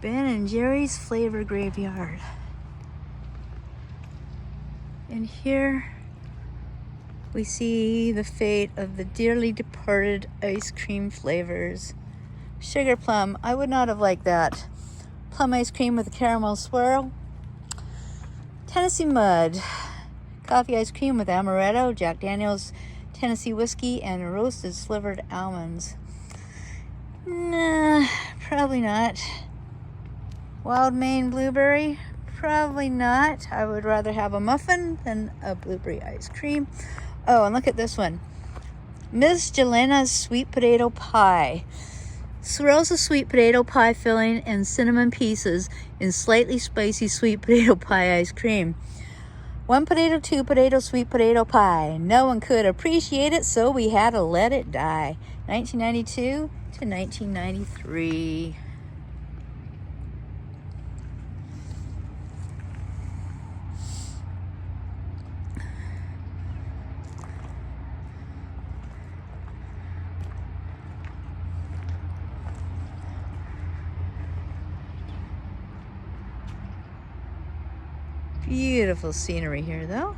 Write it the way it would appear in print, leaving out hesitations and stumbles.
Ben and Jerry's Flavor Graveyard. And here we see the fate of the dearly departed ice cream flavors. Sugar plum, I would not have liked that. Plum ice cream with a caramel swirl. Tennessee mud, coffee ice cream with amaretto, Jack Daniel's Tennessee whiskey, and roasted slivered almonds. Nah, probably not. Wild Maine blueberry, probably not. I would rather have a muffin than a blueberry ice cream. Oh, and look at this one. Miss Jelena's sweet potato pie. Swirls of sweet potato pie filling and cinnamon pieces in slightly spicy sweet potato pie ice cream. 1 potato, 2 potato, sweet potato pie. No one could appreciate it, so we had to let it die. 1992 to 1993. Beautiful scenery here, though.